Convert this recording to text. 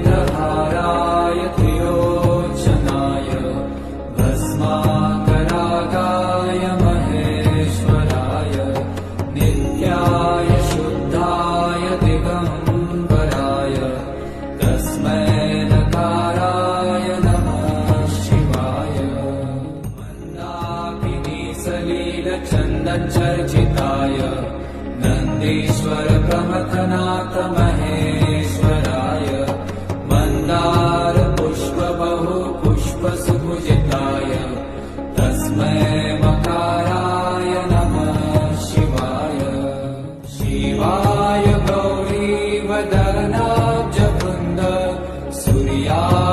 नागेन्द्रहाराय त्रिलोचनाय भस्माकरागाय महेश्वराय नित्याय शुद्धाय दिगम्बराय तस्मै नकाराय नमः शिवाय मन्दाकिनी सलीलचन्दनचर्चिताय नन्दीश्वर प्रमथनाथ महेश्वराय मन्दार पुष्प बहु पुष्प सुभुजिताय तस्मै मकाराय नमः शिवाय शिवाय गौरी वदनाब्जवृन्द सूर्याय